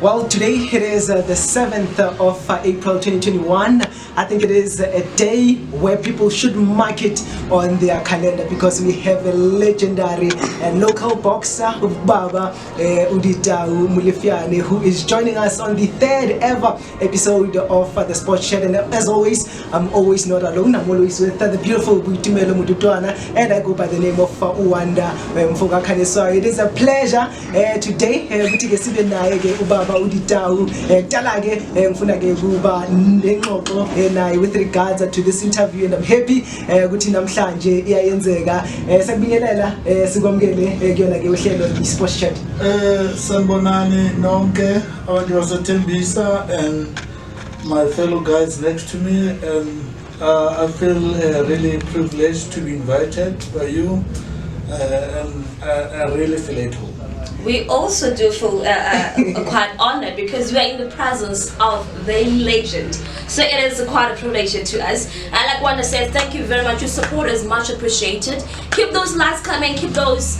Well, today it is the 7th of April 2021. I think it is a day where people should mark it on their calendar because we have a legendary local boxer, Baba Ditau Molefyane, who is joining us on the 3rd ever episode of the Sports Shed. And as always, I'm always not alone. I'm always with the beautiful Buitumelo Mudutwana, and I go by the name of Uwanda Mfokakane. So it is a pleasure today. Ubaba Ditau Talage Mfunake Buba Nengoko with regards to this interview, and I'm happy ukuthi namhlanje iyayenzeka sakubingelela sikwamukele kuyona ke uhlelo iSports Chat. Sanibonani nonke abantu basetembisa and my fellow guys next to me, and I feel really privileged to be invited by you, and I really feel at home. We also do feel quite honored because we are in the presence of the legend. So it is quite a privilege to us. I like want to say thank you very much. Your support is much appreciated. Keep those likes coming, keep those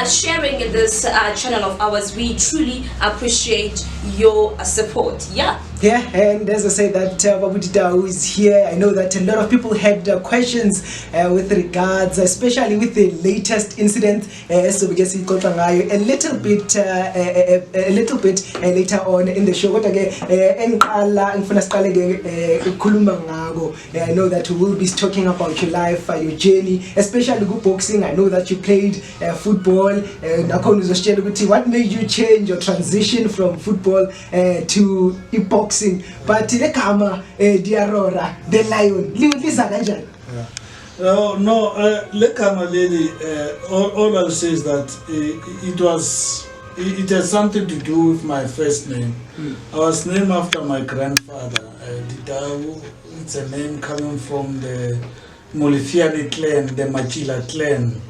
sharing in this channel of ours. We truly appreciate your support. Yeah. Yeah, and as I say that Babu Ditau is here, I know that a lot of people had questions with regards, especially with the latest incident. So we can see a little bit later on in the show. I know that we will be talking about your life, your journey, especially good boxing. I know that you played football. What made you change or transition from football to boxing? But the camera, Diarora, the lion, no, Lekama lady, all I'll say is that it has something to do with my first name. I was named after my grandfather, Ditau. It's a name coming from the Molefyane clan, the Machila clan.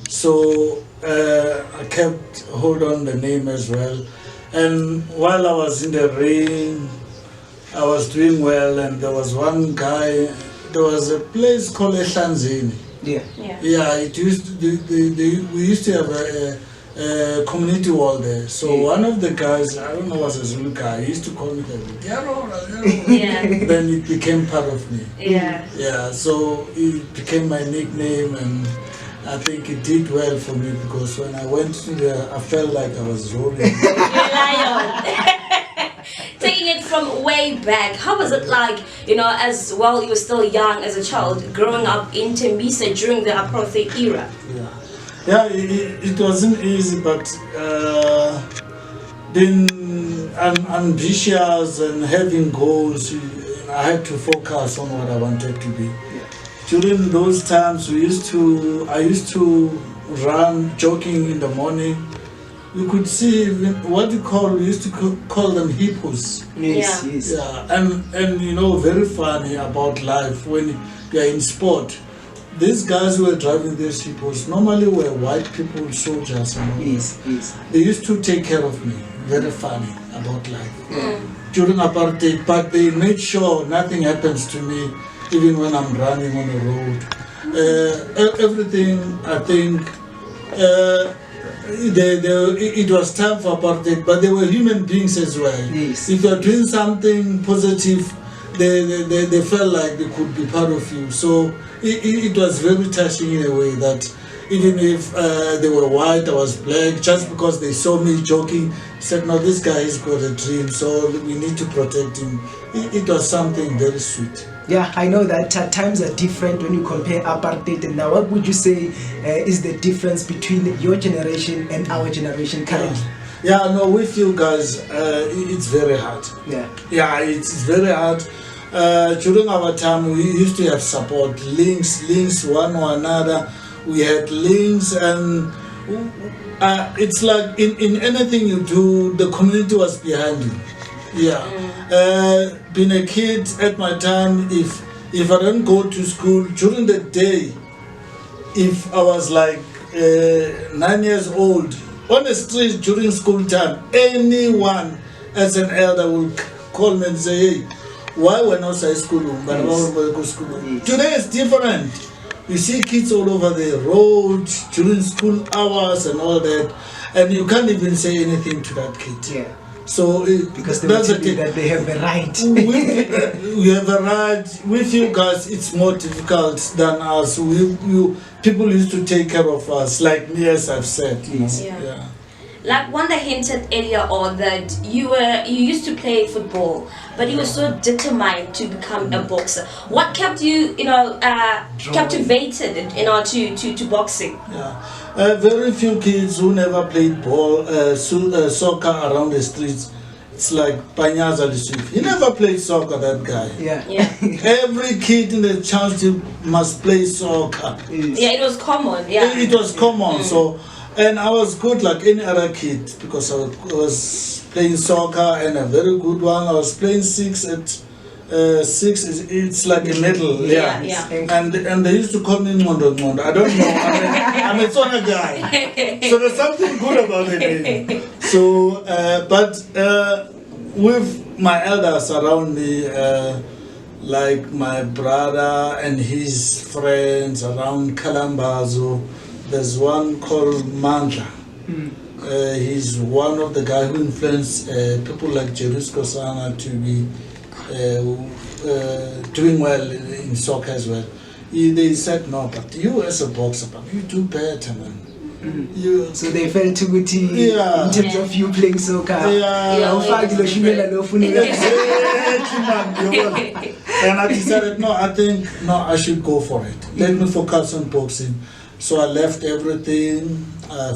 So I kept hold on the name as well. And while I was in the ring, I was doing well, and there was one guy. There was a place called Ehlanzeni. Yeah. It used to, we used to have a community hall there. So one of the guys, I don't know, was a Zulu guy. He used to call me Diarora. Yeah. Then it became part of me. Yeah. So it became my nickname, and I think it did well for me because when I went to there, I felt like I was roaring. You're a lion. Taking it from way back, how was it like, as well, you were still young as a child, growing up in Tembisa during the apartheid era? It wasn't easy, but being ambitious and having goals, I had to focus on what I wanted to be. During those times, I used to run, jogging in the morning. You could see what we used to call them hippos. Yes. Yeah, and very funny about life when you are in sport. These guys who were driving these hippos normally were white people, soldiers. Yes. They used to take care of me. Very funny about life. During apartheid, but they made sure nothing happens to me, even when I'm running on the road. Everything, I think. It was time for apartheid, but they were human beings as well. Yes. If you're doing something positive, they felt like they could be part of you. So it was very touching in a way that even if they were white, I was black, just because they saw me joking, said, no, this guy has got a dream, so we need to protect him. It was something very sweet. Yeah, I know that times are different when you compare apartheid and now. What would you say is the difference between your generation and our generation currently? With you guys, it's very hard. It's very hard. During our time, we used to have support, links, one or another. We had links, and it's like in anything you do, the community was behind you. Being a kid at my time, if I don't go to school during the day, if I was like 9 years old, on the street during school time, anyone as an elder will call me and say, hey, why we're not at school? Today is different. You see kids all over the road during school hours and all that, and you can't even say anything to that kid. So because they will tell you that they have a right. We have a right. With you guys, it's more difficult than us. People used to take care of us, like me, as I've said. You know? Yeah. Like Wanda hinted earlier on that you used to play football, but you were so determined to become a boxer. What kept you, captivated, to boxing? Yeah, very few kids who never played ball, soccer around the streets. It's like Panyaza Lesufi. He never played soccer, that guy. Yeah. Every kid in the township must play soccer. Yeah, it was common. Yeah, it was common. So. And I was good like any other kid because I was playing soccer and a very good one. I was playing 6 at 6. It's like a medal. Yeah. And they used to call me Mondo. I don't know. I'm a Tswana guy. So there's something good about the name. So, with my elders around me, like my brother and his friends around Kalambazo. There's one called Mandla. He's one of the guys who influenced people like Jerusko Sana to be doing well in soccer as well. They said, no, but you as a boxer, but you do better, man. So they felt too good in terms of you playing soccer. And I decided, I should go for it. Let me focus on boxing. So I left everything,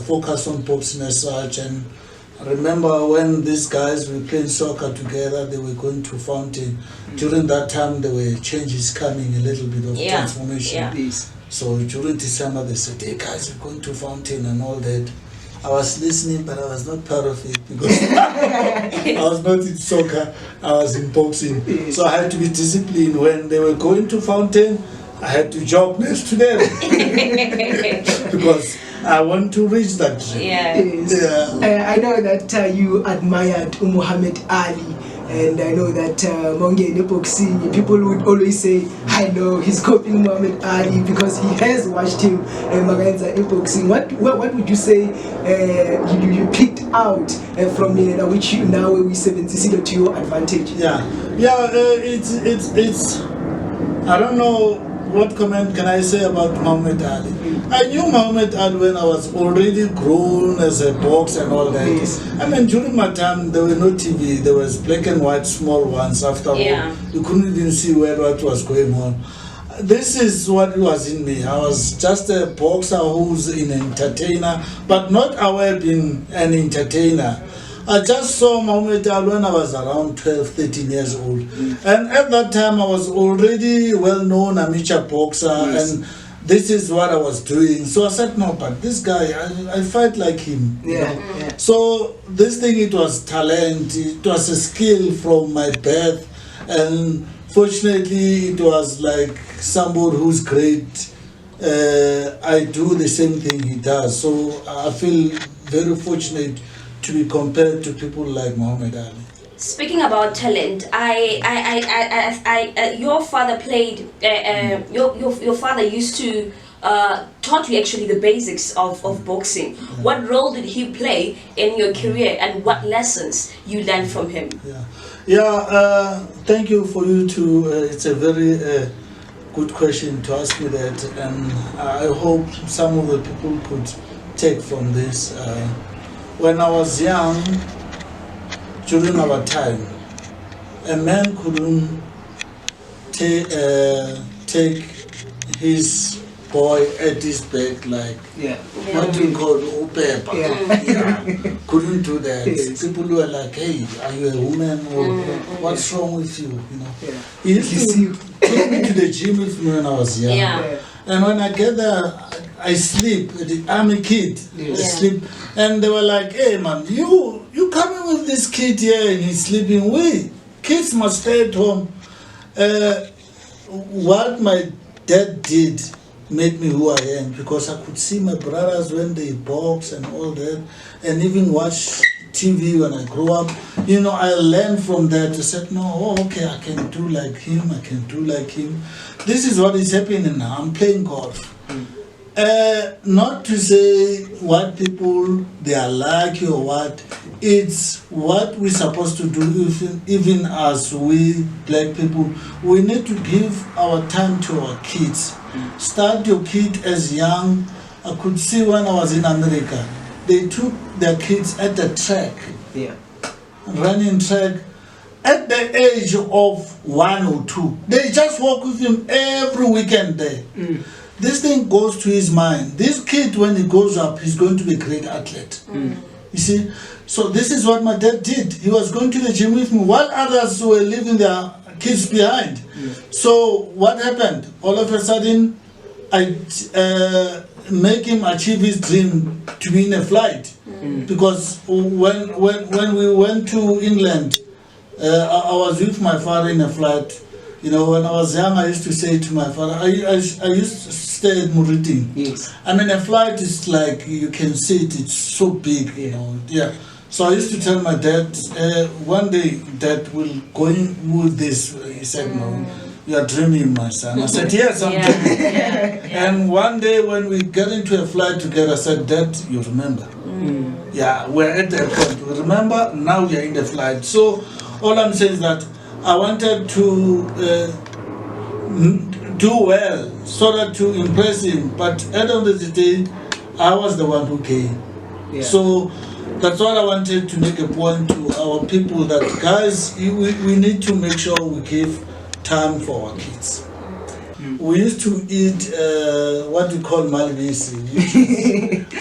focused on boxing as such. And I remember when these guys were playing soccer together, they were going to Fountain. During that time, there were changes coming, a little bit of transformation. So during December, they said, hey guys, we're going to Fountain and all that. I was listening, but I was not part of it because I was not in soccer, I was in boxing. So I had to be disciplined. When they were going to Fountain, I had to jog next to them because I want to reach that dream. I know that you admired Muhammad Ali, and I know that Mongeni boxing, people would always say, I know he's copying Muhammad Ali because he has watched him in boxing. What would you say you picked out from which you now we 70 to your advantage? It's I don't know. What comment can I say about Muhammad Ali? I knew Muhammad Ali when I was already grown as a boxer and all that. I mean, during my time, there were no TV. There was black and white small ones. After all, you couldn't even see what was going on. This is what was in me. I was just a boxer who's an entertainer, but not aware of being an entertainer. I just saw Muhammad Ali when I was around 12, 13 years old. And at that time, I was already well-known amateur boxer, and this is what I was doing. So I said, no, but this guy, I fight like him. So this thing, it was talent, it was a skill from my birth, and fortunately, it was like somebody who's great. I do the same thing he does. So I feel very fortunate to be compared to people like Muhammad Ali. Speaking about talent, your father played. Your father used to taught you actually the basics of boxing. What role did he play in your career, and what lessons you learned from him? Thank you for you to. It's a very good question to ask me that, and I hope some of the people could take from this. When I was young, during our time, a man couldn't take his boy at his back like what we call upepa. Couldn't do that. People were like, hey, are you a woman or what's wrong with you? He used to take me to the gym with me when I was young. And when I get there, I sleep. I'm a kid. I sleep. And they were like, hey man, you coming with this kid here and he's sleeping? Kids must stay at home. What my dad did made me who I am, because I could see my brothers when they box and all that, and even watch TV when I grew up. I learned from that. I said, no, okay, I can do like him, I can do like him. This is what is happening now. I'm playing golf. Not to say what people they are lucky or what. It's what we're supposed to do. Even as we black people, we need to give our time to our kids. Start your kid as young. I could see when I was in America, they took their kids at the track, running track. At the age of 1 or 2, they just walk with him every weekend there. This thing goes to his mind. This kid, when he grows up, he's going to be a great athlete. You see? So this is what my dad did. He was going to the gym with me while others were leaving their kids behind. So what happened? All of a sudden, I make him achieve his dream to be in a flight. Because when we went to England, I was with my father in a flight. You know, when I was young, I used to say to my father, I used to stay at Muriting. Yes. I mean, a flight is like, you can see it, it's so big, you know. Yeah. So I used to tell my dad, one day, Dad will go in with this. He said, no, you are dreaming, my son. I said, yes, I'm dreaming. And one day when we get into a flight together, I said, Dad, you remember? Yeah, we're at the airport. We remember, now we are in the flight. So all I'm saying is that I wanted to do well so that to impress him. But at the end of the day, I was the one who came. So that's what I wanted to make a point to our people that, guys, we need to make sure we give time for our kids. We used to eat what we call malibisi,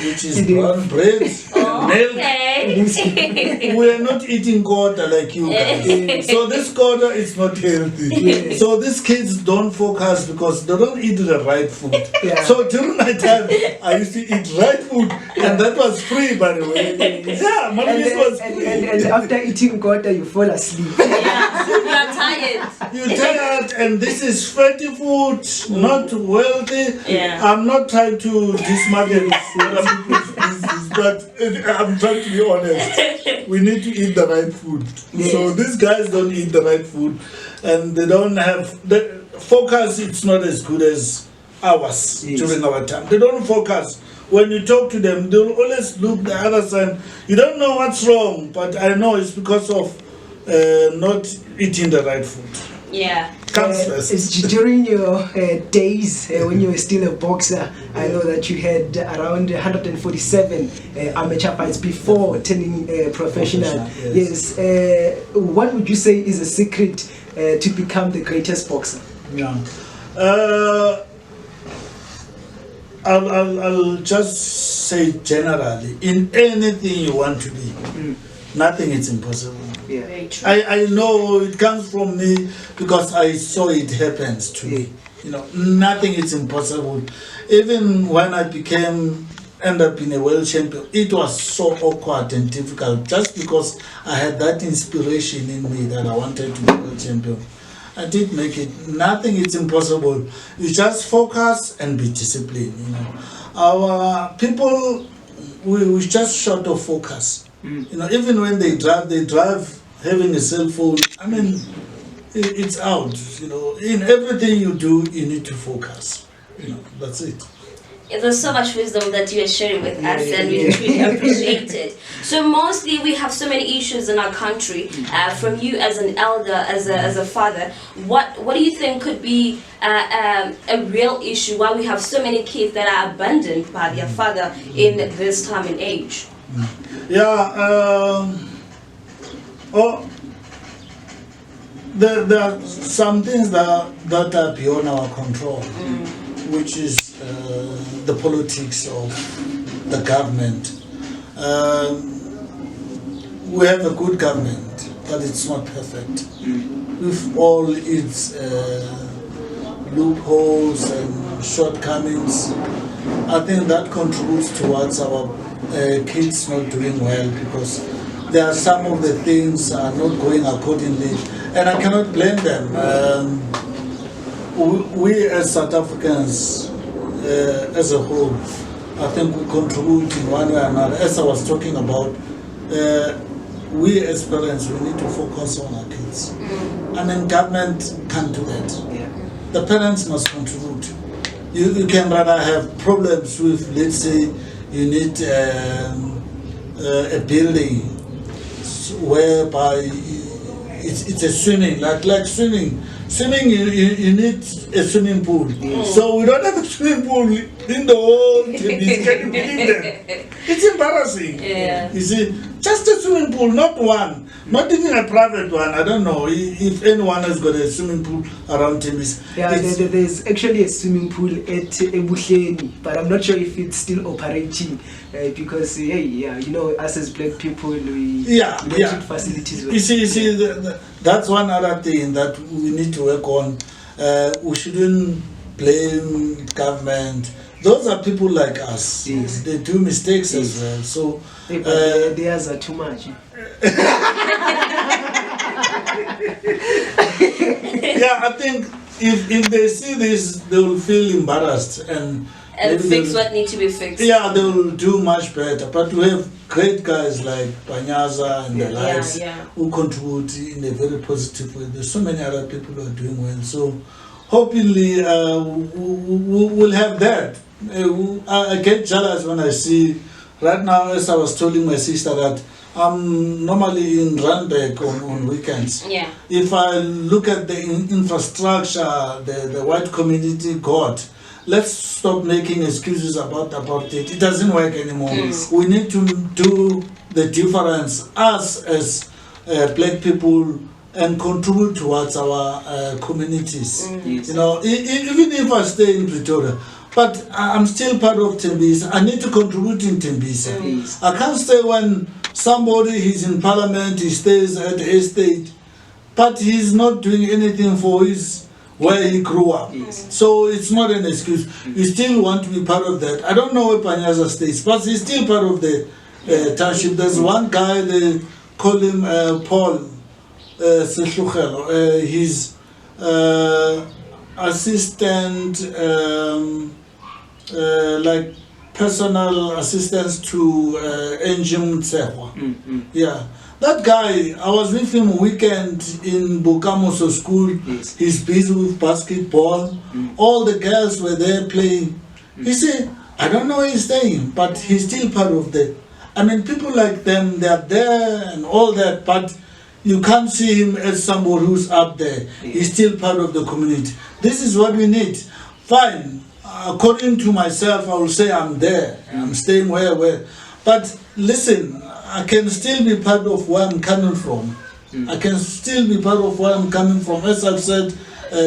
which is brown bread and milk. We are not eating quarter like you guys. So this quarter is not healthy. So these kids don't focus because they don't eat the right food. So during my time, I used to eat right food, and that was free, by the way. Yeah, malibisi was free. And after eating quarter, you fall asleep. You are tired. You're tired, and this is fatty food, not wealthy. I'm not trying to dismarket other people's business, but I'm trying to be honest. We need to eat the right food. So these guys don't eat the right food, and they don't have the focus. It's not as good as ours during our time. They don't focus. When you talk to them, they'll always look the other side. You don't know what's wrong, but I know it's because of not eating the right food. It's during your days when you were still a boxer. I know that you had around 147 amateur fights before turning professional. Yes. What would you say is a secret to become the greatest boxer? I'll just say generally, in anything you want to be, nothing is impossible. Very true. I know it comes from me because I saw it happens to me. You know, nothing is impossible. Even when I end up in a world champion, it was so awkward and difficult just because I had that inspiration in me that I wanted to be world champion. I did make it. Nothing is impossible. You just focus and be disciplined. You know, our people, we just short of focus. You know, even when they drive having a cell phone. I mean, it's out. You know, in everything you do, you need to focus. You know, that's it. There's so much wisdom that you are sharing with us, and we truly appreciate it. So mostly we have so many issues in our country. From you as an elder, as a father, what do you think could be a real issue why we have so many kids that are abandoned by their father in this time and age? There are some things that are beyond our control, which is the politics of the government. We have a good government, but it's not perfect. With all its loopholes and shortcomings, I think that contributes towards our kids not doing well, because there are some of the things are not going accordingly, and I cannot blame them. We as South Africans, as a whole, I think we contribute in one way or another. As I was talking about, we as parents, we need to focus on our kids. I mean, government can't do that. The parents must contribute. you can rather have problems with, let's say, you need a building whereby it's a swimming, like swimming. Swimming, you need a swimming pool. So we don't have a swimming pool in the whole Tembisa. Can you believe that? It's embarrassing. Yeah. You see, just a swimming pool, not one. Not even a private one. I don't know if anyone has got a swimming pool around Tembisa. Yeah, there's actually a swimming pool at Ebuhleni, but I'm not sure if it's still operating because, us as black people, we need facilities. You see, that's one other thing that we need to work on. We shouldn't blame government. Those are people like us. Yes. They do mistakes as well. So theirs are too much. Yeah, I think if they see this, they will feel embarrassed and fix what needs to be fixed. Yeah, they will do much better. But we have great guys like Panyaza and the likes who contribute in a very positive way. There's so many other people who are doing well. So hopefully we'll have that. I get jealous when I see, right now, as I was telling my sister, that I'm normally in Randburg on weekends. Yeah. If I look at the infrastructure, the white community got, let's stop making excuses about it. It doesn't work anymore. We need to do the difference, us as black people, and contribute towards our communities. You know, even if I stay in Pretoria, but I'm still part of Tembisa. I need to contribute in Tembisa. I can't stay when somebody is in parliament, he stays at the estate, but he's not doing anything for his where he grew up. So it's not an excuse. You still want to be part of that. I don't know where Panyaza stays, but he's still part of the township. There's one guy, they call him Paul Sehlukhelo. He's assistant, like personal assistance to Enjim Tsehwa. Yeah. That guy, I was with him a weekend in Bukamoso school. He's busy with basketball. All the girls were there playing. He said, I don't know where he's staying, but he's still part of the... I mean, people like them, they're there and all that, but you can't see him as somebody who's up there. He's still part of the community. This is what we need. Fine. According to myself, I will say I'm there. I'm staying where. But listen, I can still be part of where I'm coming from. I can still be part of where I'm coming from. As I've said,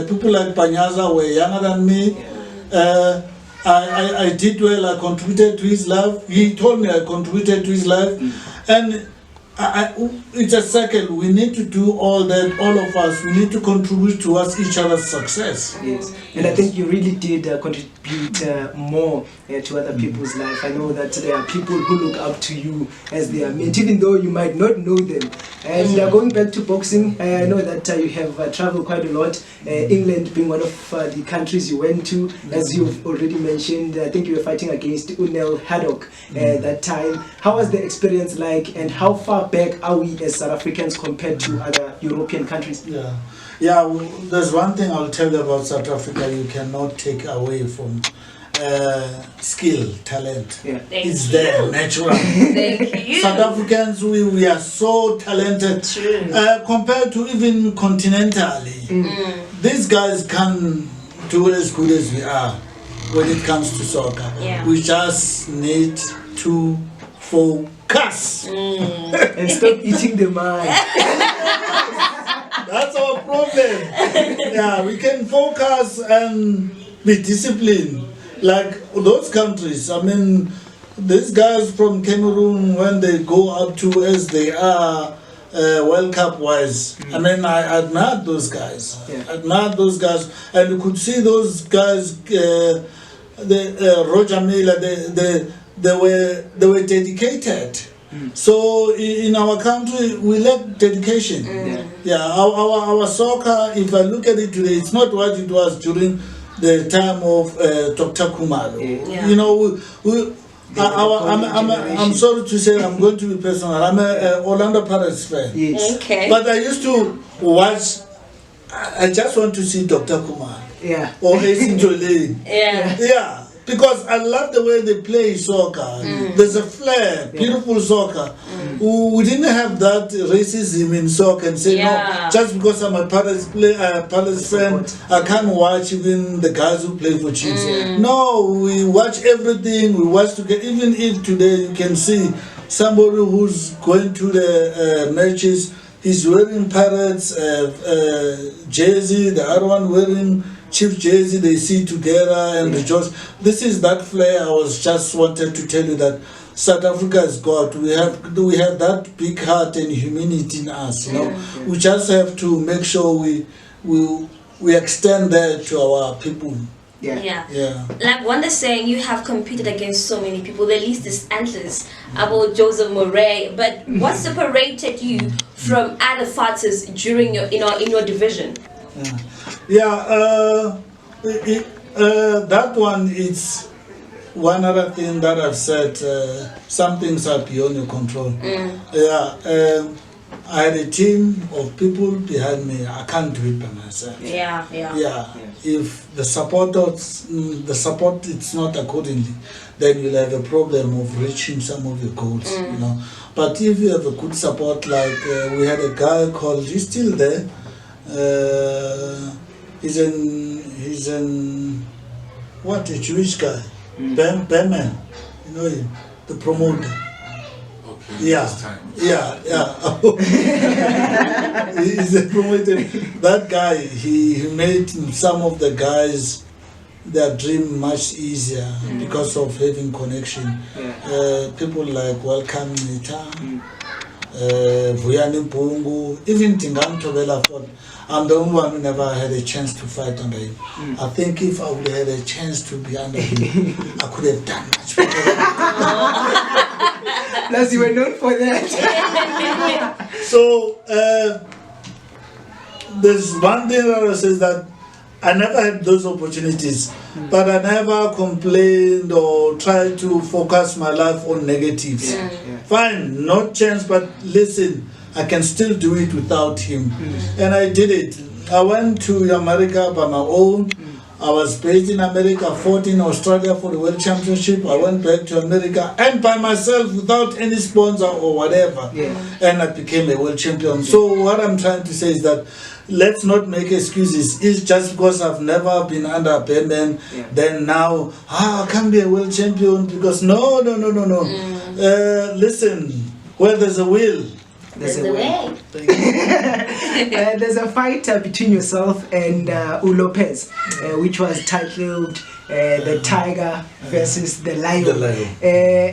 people like Panyaza were younger than me. I did well, I contributed to his life. He told me I contributed to his life. And it's a cycle. We need to do all that, all of us. We need to contribute towards each other's success. Yes. And I think you really did contribute more to other people's life. I know that there are people who look up to you as they are meant, even though you might not know them. And going back to boxing, I know that you have traveled quite a lot. England being one of the countries you went to, as you've already mentioned. I think you were fighting against Unel Haddock that time. How was the experience like, and how far back are we as South Africans compared to other European countries? Yeah, well, there's one thing I'll tell you about South Africa you cannot take away from skill, talent. It's there, natural. Thank you. South Africans, we are so talented compared to even continentally. These guys can do as good as we are when it comes to soccer. We just need to focus and stop eating the mind. That's our problem. Yeah, we can focus and be disciplined. Like those countries, I mean, these guys from Cameroon, when they go up to as they are World Cup wise, I mean, I admire those guys. Admire those guys. And you could see those guys, Roger Miller, they were dedicated. So in our country, we lack dedication. Our soccer, if I look at it today, it's not what it was during the time of Dr. Kumalo. You know, I'm sorry to say, I'm going to be personal. I'm a Orlando Pirates fan. Okay. But I used to watch I just want to see Dr. Kumar. Yeah. Or AC Jolene. Yeah. Yeah. Because I love the way they play soccer. There's a flair, beautiful soccer. We didn't have that racism in soccer and say, no, just because I'm a Palace friend, I can't watch even the guys who play for Chiefs. No, we watch everything, we watch together. Even if today you can see somebody who's going to the matches, he's wearing Pirates jersey, the other one wearing Chief jersey, they see together and rejoice. This is that flair. I was just wanted to tell you that South Africa has got. We have that big heart and humanity in us. You know, we just have to make sure we extend that to our people. Yeah. Like Wanda saying, you have competed against so many people. The list is endless about Joseph Murray. But what separated you from other fighters during your, in your division? That one is one other thing that I've said. Some things are beyond your control. I had a team of people behind me. I can't do it by myself. If the support it's not accordingly, then you'll have a problem of reaching some of your goals. You know. But if you have a good support, like we had a guy called, he's still there. He's in what, a Jewish guy, Beman, you know him, the promoter. Okay. He's a promoter. That guy, he made some of the guys their dream much easier because of having connection. People like Welcome Nita, Vuyani Pungu, even Tingam Tobela Ford. I'm the only one who never had a chance to fight under him. I think if I would have had a chance to be under him, I could have done much better. Plus, you were known for that. So, there's one thing that I say is that I never had those opportunities, but I never complained or tried to focus my life on negatives. Fine, no chance, but listen, I can still do it without him. And I did it. I went to America by my own. I was based in America, fought in Australia for the World Championship. I went back to America and by myself without any sponsor or whatever. And I became a world champion. So what I'm trying to say is that let's not make excuses. It's just because I've never been under a payment, then now, I can't be a world champion because no. Listen, where there's a will, There's a way. There's a fight between yourself and Lopez, which was titled The Tiger versus the Lion.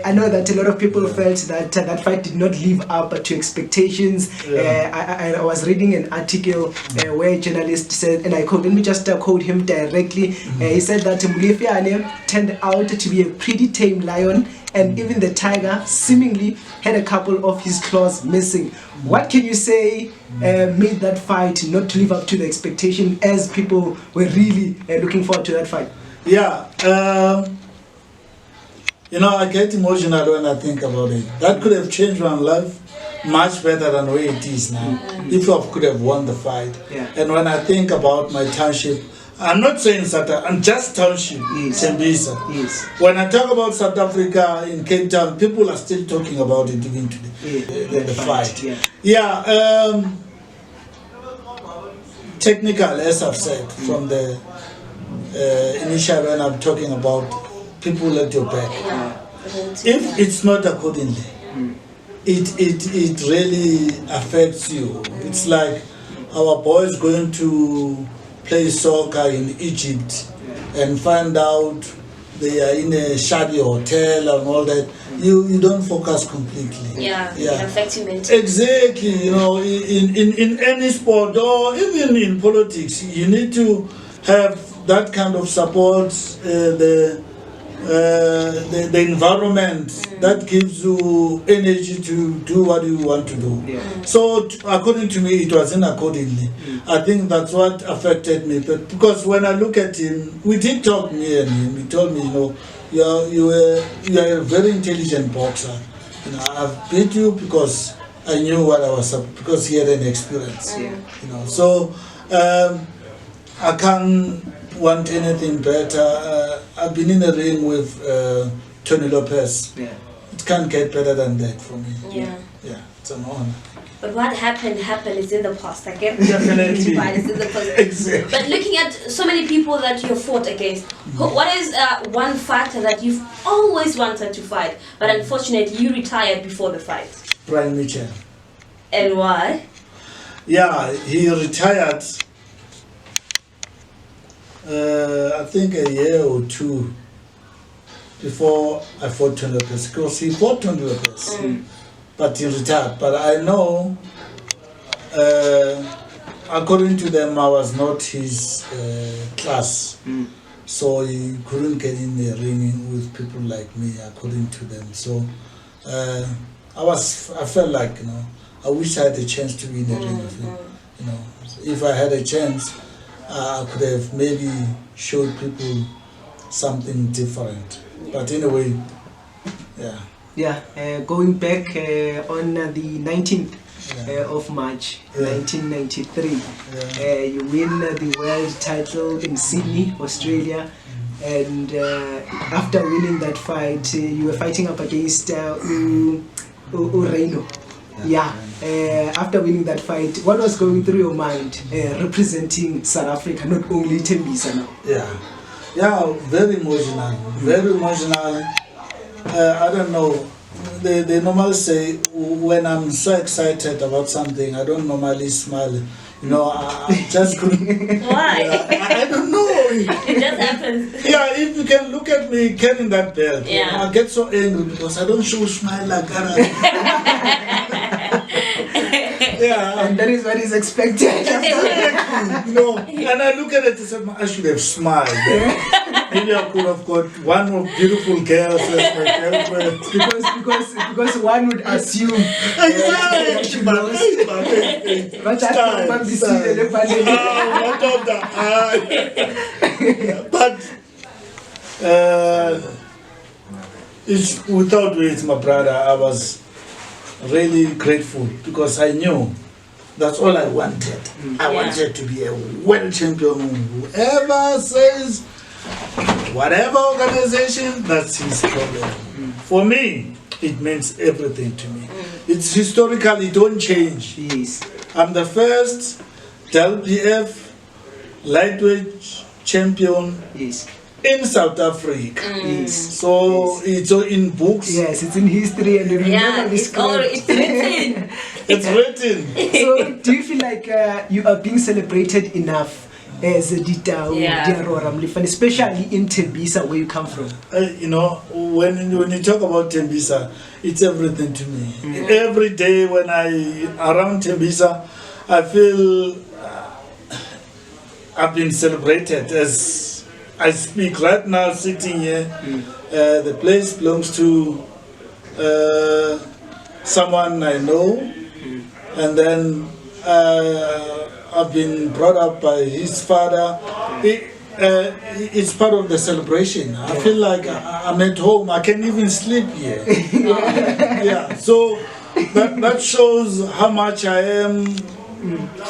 I know that a lot of people felt that that fight did not live up to expectations. I was reading an article where a journalist said, and I quote, let me just quote him directly. He said that Molefyane turned out to be a pretty tame lion, and even the tiger seemingly had a couple of his claws missing. What can you say made that fight not to live up to the expectation as people were really looking forward to that fight? I get emotional when I think about it. That could have changed my life much better than the way it is now, if I could have won the fight. And when I think about my township, I'm not saying South Africa, I'm just township, tembisa. When I talk about South Africa in Cape Town, people are still talking about it even today, the fight. Technical, as I've said, from the initial when I'm talking about people at your back. If it's not accordingly, it really affects you. It's like our boys going to play soccer in Egypt and find out they are in a shabby hotel and all that. You don't focus completely. It affects you mentally. Exactly. In any sport or even in politics, you need to have that kind of support, the environment that gives you energy to do what you want to do. So according to me, it wasn't accordingly. I think that's what affected me. But because when I look at him, we did talk, me and him. He told me, you are a very intelligent boxer. I've beat you because I knew what I was up, because he had an experience. So I can't want anything better. I've been in the ring with Tony Lopez. Yeah. It can't get better than that for me. Yeah. Yeah, it's an honor. But what happened is in the past, okay? Definitely. Right, it's in the past. Exactly. But looking at so many people that you fought against, what is one fighter that you've always wanted to fight, but unfortunately you retired before the fight? Brian Mitchell. And why? Yeah, he retired, I think a year or two before I fought Tony Lopez. Because he fought Tony Lopez, but he retired. But I know, according to them, I was not his class. So he couldn't get in the ring with people like me, according to them. So I felt like, you know, I wish I had a chance to be in the ring with him. You know, if I had a chance, I could have maybe showed people something different. But anyway, yeah. Yeah, going back on the 19th of March 1993, you win the world title in Sydney, Australia. And after winning that fight, you were fighting up against Reino. Yeah. After winning that fight, what was going through your mind representing South Africa, not only Tembisa now? Yeah, very emotional, very emotional. I don't know, they normally say when I'm so excited about something, I don't normally smile. You know, I just couldn't. Why? I don't know. It just happens. Yeah, if you can look at me carrying that belt, I get so angry because I don't show smile like that. Yeah, And that is what is expected. you know, and I look at it and say, I should have smiled. Maybe I could have got one more beautiful girl as my girlfriend. because one would assume Exactly. But it's without words, my brother, I was really grateful because I knew that's all I wanted. I wanted to be a world champion. Whoever says whatever organization, that's his problem. For me, it means everything to me. It's historical, it don't change. Yes. I'm the first WBF lightweight champion in South Africa. Yes. So it's in books. Yes, it's in history and you remember this it's written. It's written. So do you feel like you are being celebrated enough as a Ditau, Diarora, Molefyane, especially in Tembisa where you come from? You know, when you talk about Tembisa, it's everything to me. Every day when around Tembisa, I feel I've been celebrated as I speak right now, sitting here. The place belongs to someone I know, and then I've been brought up by his father. It's part of the celebration. I feel like I'm at home. I can even sleep here. Yeah. So that shows how much I am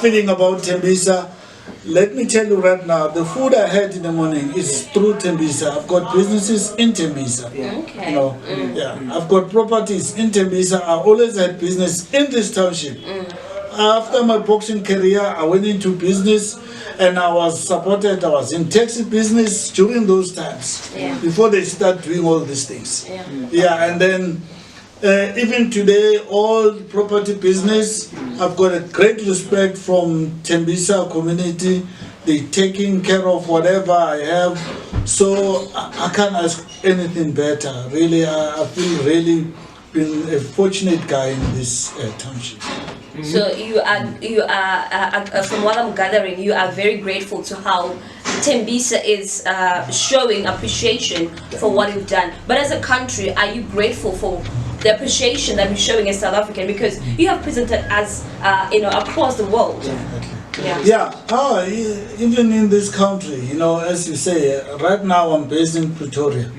feeling about Tembisa. Let me tell you right now, the food I had in the morning is through Tembisa. I've got businesses in Tembisa. Okay. You know, I've got properties in Tembisa. I always had business in this township. After my boxing career, I went into business and I was supported. I was in taxi business during those times, before they start doing all these things. And then even today, all property business, I've got a great respect from Tembisa community. They're taking care of whatever I have. So I can't ask anything better. Really, I feel really been a fortunate guy in this township. So you are from what I'm gathering, you are very grateful to how Tembisa is showing appreciation for what you've done. But as a country, are you grateful for the appreciation that we're showing as South African, because you have presented us, across the world? Even in this country, you know, as you say, right now I'm based in Pretoria.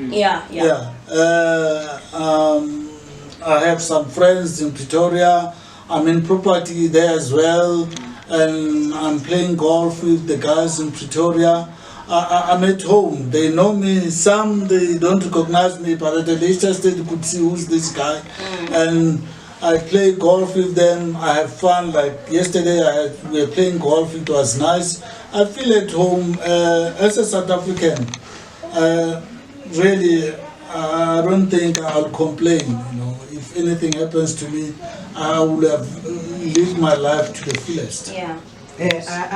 I have some friends in Pretoria. I'm in property there as well. and I'm playing golf with the guys in Pretoria. I'm at home. They know me. Some they don't recognize me, but at the latest they could see who's this guy. And I play golf with them. I have fun. Like yesterday, we were playing golf. It was nice. I feel at home as a South African. Really, I don't think I'll complain. You know, if anything happens to me, I would have lived my life to the fullest. Yeah.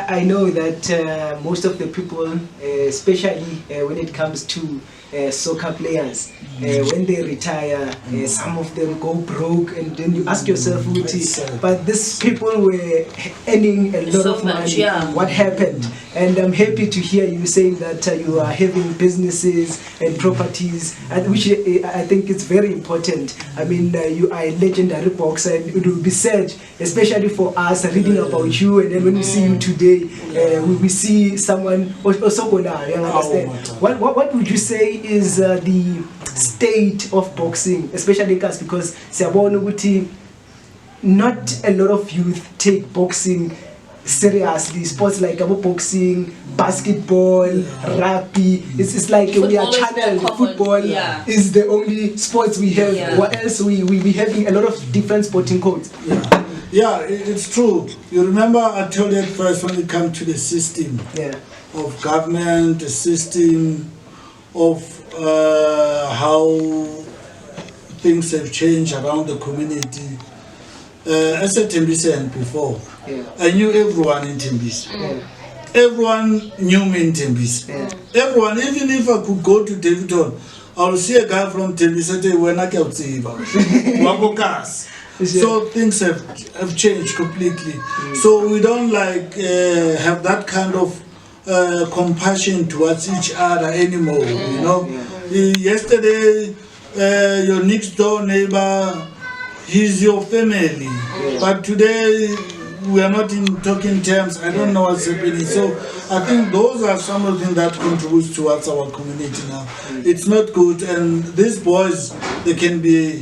I know that most of the people, especially when it comes to soccer players, when they retire, some of them go broke, and then you ask yourself, but these people were earning a lot of money. Yeah. What happened? And I'm happy to hear you saying that you are having businesses and properties, and which I think is very important. I mean, you are a legendary boxer, and it will be sad, especially for us reading about you, and then when we see you today, we see someone also going to understand. What would you say is the state of boxing, especially because not a lot of youth take boxing seriously? Sports like boxing, basketball, rugby, it's like Football we are channeled. Football is the only sports we have. What else we having a lot of different sporting codes. Yeah, it's true. You remember I told you at first when it comes to the system of government, the system of how things have changed around the community. As a Tembisa before, I knew everyone in Tembisa. Everyone knew me in Tembisa. Everyone, even if I could go to Davidton, I will see a guy from Tembisa when I can see him. So things have changed completely. So we don't like have that kind of compassion towards each other anymore. You know, yesterday your next door neighbor, he's your family, but today we are not in talking terms. I don't know what's happening. So I think those are some of the things that contributes towards our community now. It's not good, and these boys, he can be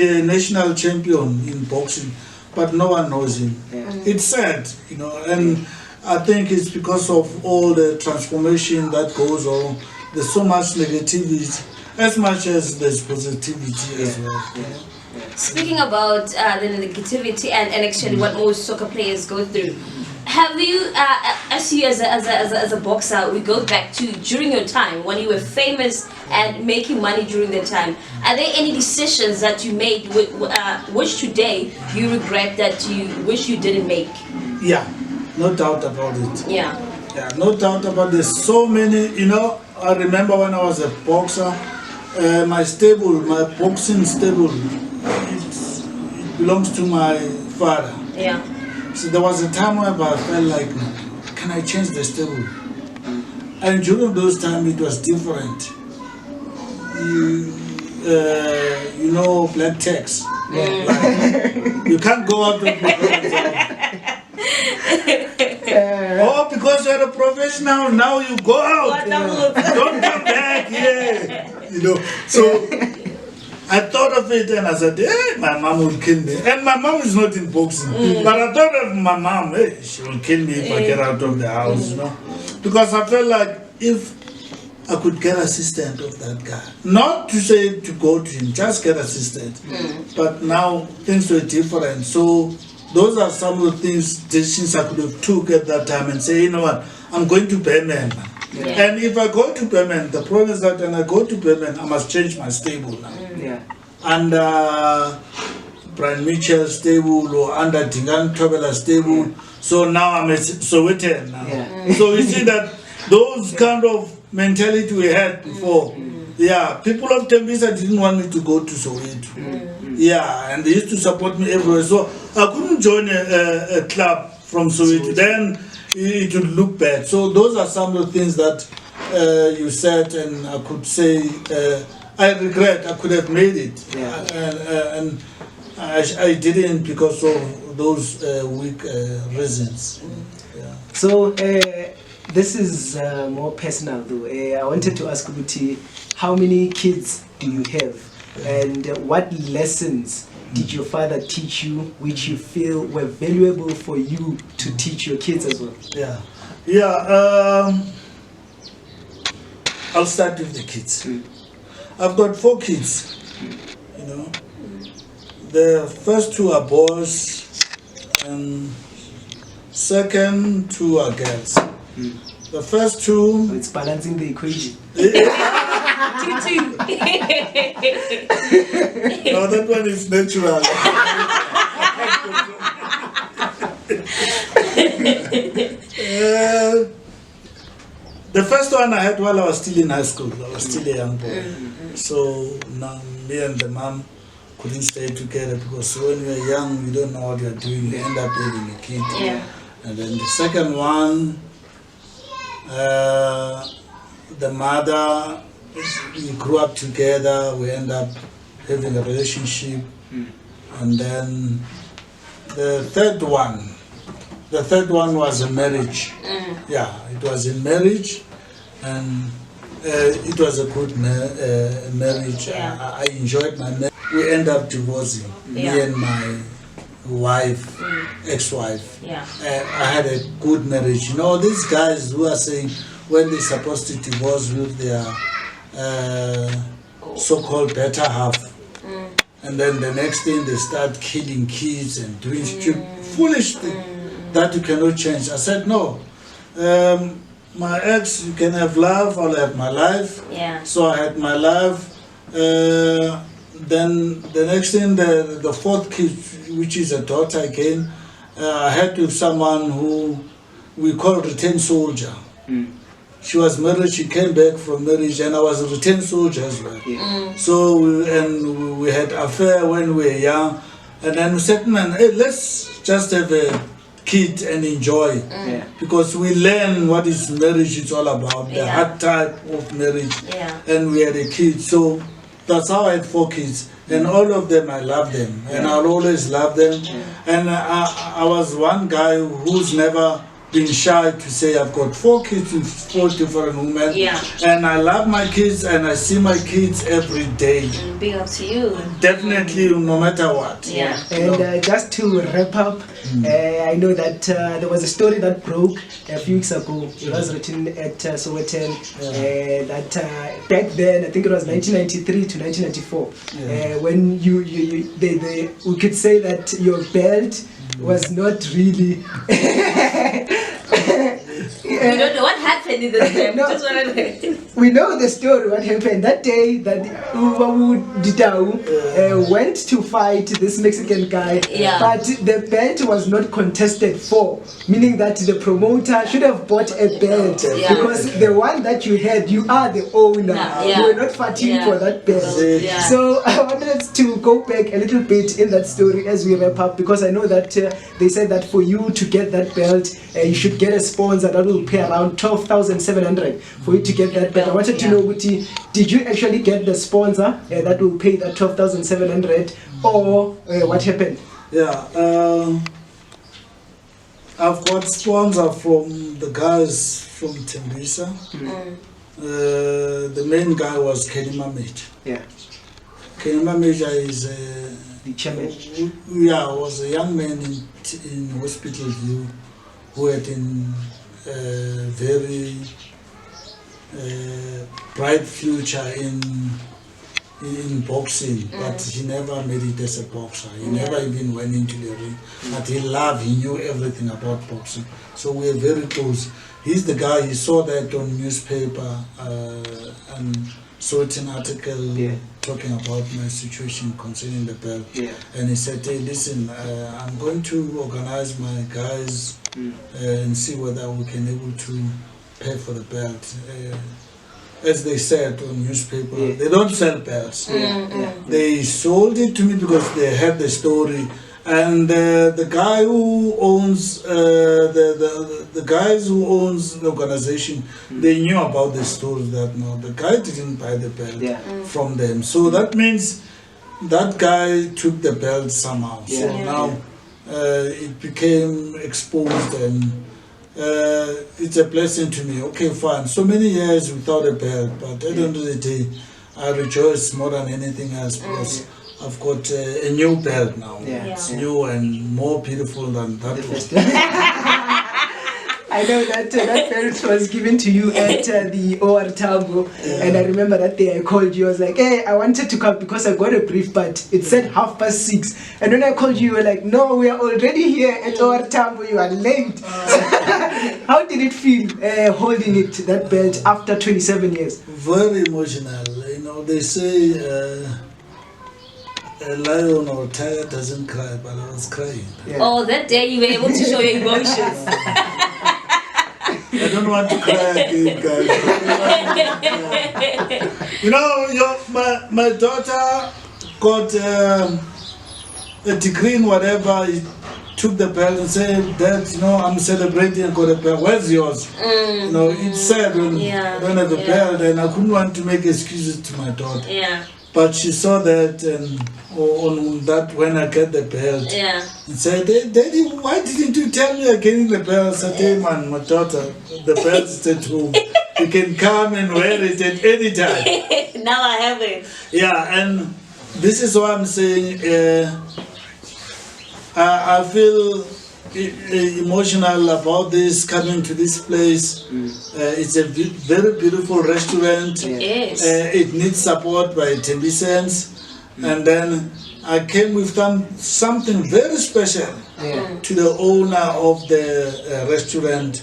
a national champion in boxing, but no one knows him. It's sad, you know, and I think it's because of all the transformation that goes on. There's so much negativity as much as there's positivity as well. Speaking about the negativity and actually what most soccer players go through, have you, as you as a boxer, we go back to during your time when you were famous and making money during that time, are there any decisions that you made which today you regret that you wish you didn't make? Yeah, no doubt about it. Yeah, no doubt about it. So many, you know, I remember when I was a boxer, my stable, my boxing stable, it belongs to my father. Yeah. So there was a time where I felt like, can I change the stable? And during those times it was different. You know, black tax. Like, you can't go out of oh, because you're a professional, now you go out. Don't come back here. You know, so I thought of it and I said, hey, my mom will kill me. And my mom is not in boxing. But I thought of my mom, hey, she will kill me if I get out of the house, you know. Because I felt like if I could get assistant of that guy. Not to say to go to him, just get assistant. But now things were different. So those are some of the decisions I could have took at that time and say, you know what, I'm going to Birmingham. And if I go to Birmingham, the problem is that when I go to Birmingham, I must change my stable now. Under Brian Mitchell's stable or under Dingan Tobela's stable. So now I'm at Sowetan now. So you see that those kind of mentality we had before. People of Tembisa didn't want me to go to Soweto. And they used to support me everywhere. So I couldn't join a club from Soweto. Then it would look bad. So those are some of the things that you said, and I could say I regret I could have made it, and I didn't because of those weak reasons. So this is more personal though. I wanted to ask Uti, how many kids do you have, and what lessons did your father teach you, which you feel were valuable for you to teach your kids as well? I'll start with the kids. I've got 4 kids, you know. The first 2 are boys, and second 2 are girls. The first 2... It's balancing the equation. No, that one is natural. The first one I had while I was still in high school. I was still a young boy. So now me and the mom couldn't stay together because when you're young, you don't know what you're doing. You end up having a kid. And then the second one, the mother, we grew up together. We end up having a relationship. And then the third one was a marriage. Yeah, it was a marriage, and it was a good marriage. I enjoyed my marriage. We ended up divorcing, me and my wife, ex-wife. I had a good marriage. You know, these guys who are saying when they're supposed to divorce with their so-called better half, and then the next thing they start killing kids and doing foolish things that you cannot change. I said, no, my ex, you can have love, I'll have my life. So I had my life. Then the next thing, the 4th kid, which is a daughter again, I had with someone who we call retained soldier. She was married, she came back from marriage, and I was a retained soldier as well. So, we had affair when we were young, and then we said, man, hey, let's just have a kid and enjoy. Because we learn what is marriage is all about, the hard type of marriage, and we had a kid. So that's how I had 4 kids, and all of them, I love them, and I'll always love them. And I was one guy who's never been shy to say I've got 4 kids with 4 different women, and I love my kids, and I see my kids every day. Big up to you. Definitely, no matter what. And just to wrap up, I know that there was a story that broke a few weeks ago. It was written at Sowetan that back then, I think it was 1993 to 1994, when we could say that your belt was not really. We don't know what happened in the time. We know the story, what happened that day that Ditau went to fight this Mexican guy, but the belt was not contested for, meaning that the promoter should have bought a belt, because the one that you had, you are the owner. You were not fighting for that belt. So I wanted to go back a little bit in that story as we wrap up, because I know that they said that for you to get that belt, you should get a sponsor that will pay around 12,700 for you to get that belt. I wanted to know, Uti, did you actually get the sponsor that will pay that 12,700, or what happened? I've got sponsor from the guys from Tembisa. The main guy was Mametsha. Mametsha is the chairman. Was a young man in Hospital View who had in very bright future in boxing, but he never made it as a boxer. He never even went into the ring, but he knew everything about boxing. So we are very close. He's the guy, he saw that on newspaper and saw it in article talking about my situation concerning the belt. And he said, hey, listen, I'm going to organize my guys and see whether we can able to pay for the belt. As they said on newspaper, they don't sell belts. They sold it to me because they had the story. And the guy who owns the guys who owns the organization, they knew about the story that no, the guy didn't buy the belt from them. So that means that guy took the belt somehow. So now it became exposed, and it's a blessing to me. Okay, fine. So many years without a belt, but at the end of the day, I rejoice more than anything else because I've got a new belt now. Yeah. It's new and more beautiful than that one. I know that that belt was given to you at the OR Tambo, and I remember that day I called you. I was like, "Hey, I wanted to come because I got a brief, but it said 6:30." And when I called you, you were like, "No, we are already here at OR Tambo. You are late." How did it feel holding that belt after 27 years? Very emotional. You know, they say a lion or a tiger doesn't cry, but I was crying. Yeah. Oh, that day you were able to show your emotions. I don't want to cry again, guys. You know, my daughter got a degree in whatever. He took the belt and said, "Dad, you know, I'm celebrating and got a belt. Where's yours?" You know, it's sad when I don't have a belt, and I couldn't want to make excuses to my daughter. Yeah. But she saw that, and on that when I get the belt, and said, "Daddy, why didn't you tell me I'm getting the belt?" I said, "Hey man, my daughter, the belt is at home. You can come and wear it at any time." Now I have it. Yeah, and this is what I'm saying. I feel emotional about this, coming to this place. It's a very beautiful restaurant. Yes. It needs support by tembisans. And then I came with something very special to the owner of the restaurant.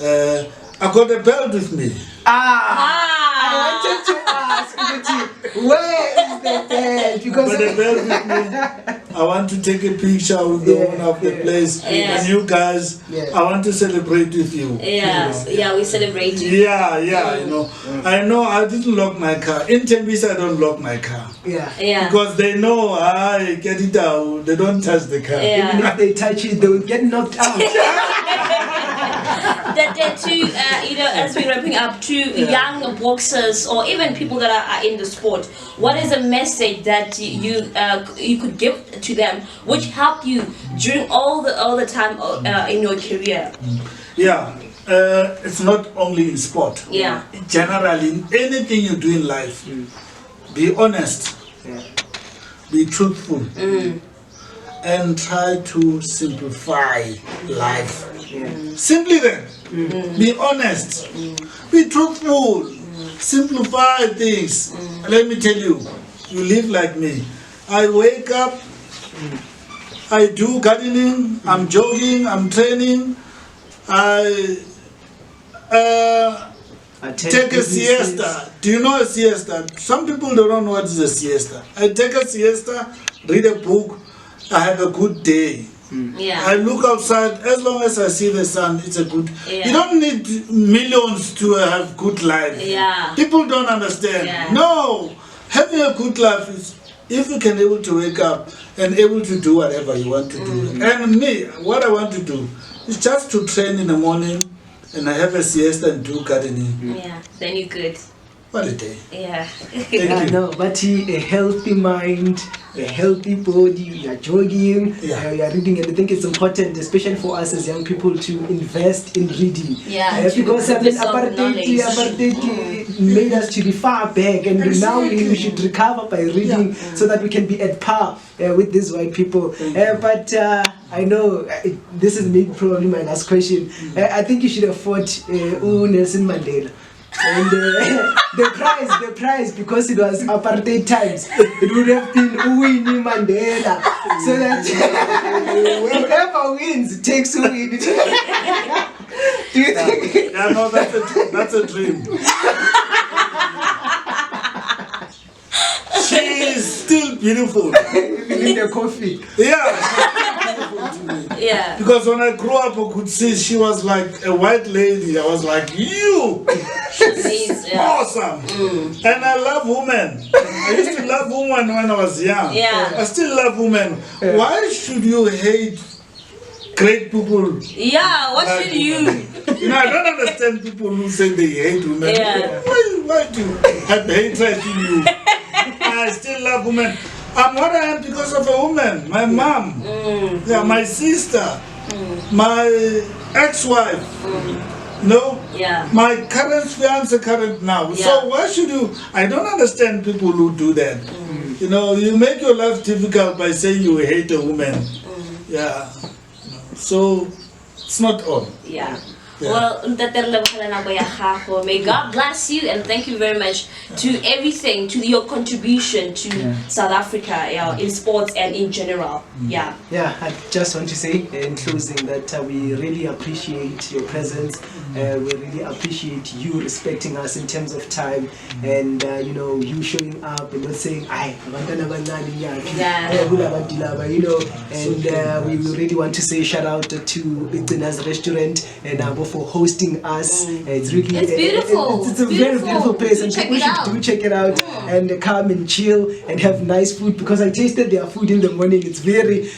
I got a belt with me. I wanted to ask, where is the belt? Because But the belt with me. I want to take a picture with the owner of the place. And you guys, I want to celebrate with you. Yes. You know. We celebrate you. Yeah, you know. I know I didn't lock my car. In Tembisa, I don't lock my car. Yeah. Because they know I get it out. They don't touch the car. even if they touch it, they will get knocked out. That to you know, as we're wrapping up, to young boxers or even people that are in the sport, what is a message that you could give to them, which helped you during all the time in your career? Yeah, it's not only in sport. Yeah. Generally, in anything you do in life, be honest, be truthful, and try to simplify life. Simply then, be honest, be truthful, simplify things. Let me tell you, you live like me. I wake up, I do gardening, I'm jogging, I'm training, I take a siesta. Do you know a siesta? Some people don't know what is a siesta. I take a siesta, read a book, I have a good day. I look outside, as long as I see the sun, it's a good. You don't need millions to have good life. People don't understand. No, having a good life is if you can able to wake up and able to do whatever you want to do. And me, what I want to do is just to train in the morning and I have a siesta and do gardening. Then you're good. What a day. Thank you. No, but a healthy mind, a healthy body, you are jogging, you are reading, and I think it's important, especially for us as young people, to invest in reading. Because apartheid made us to be far back, and now we should recover by reading so that we can be at par with these white people. But I know this is maybe probably my last question. I think you should have fought Nelson Mandela. And the prize, because it was apartheid times, it would have been Winnie Mandela. So that whoever wins takes who wins. Do you think? Yeah, no, that's a dream. She is still beautiful. Even in the coffee. Yeah. Because when I grew up, I could see she was like a white lady. I was like, you! She's awesome. And I love women. I used to love women when I was young. I still love women. Why should you hate great people? What should you? You know, I don't understand people who say they hate women. Why do you have hatred in you? I still love women. I'm what I am because of a woman. My mom, my sister, my ex-wife, my current fiance, current now. So why should you? I don't understand people who do that. You know, you make your life difficult by saying you hate a woman. Yeah. So it's not on. Yeah. Yeah. Well, may God bless you and thank you very much to everything, to your contribution to South Africa in sports and in general. Yeah. Yeah, I just want to say in closing that we really appreciate your presence. We really appreciate you respecting us in terms of time and you know, you showing up and not saying, you know, and we really want to say shout out to Itina's restaurant and for hosting us. It's really beautiful. It's a very beautiful place, and people should check it out and come and chill and have nice food, because I tasted their food in the morning. It's very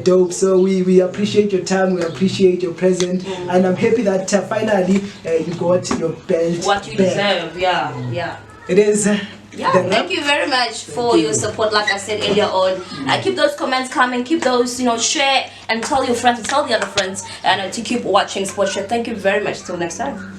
dope. So we appreciate your time, we appreciate your presence, and I'm happy that finally you got your belt. What you deserve, yeah. It is. Yeah, thank you very much for your support. Like I said earlier on, keep those comments coming, keep those, you know, share and tell your friends and tell the other friends and to keep watching Sports Show. Thank you very much. Till next time.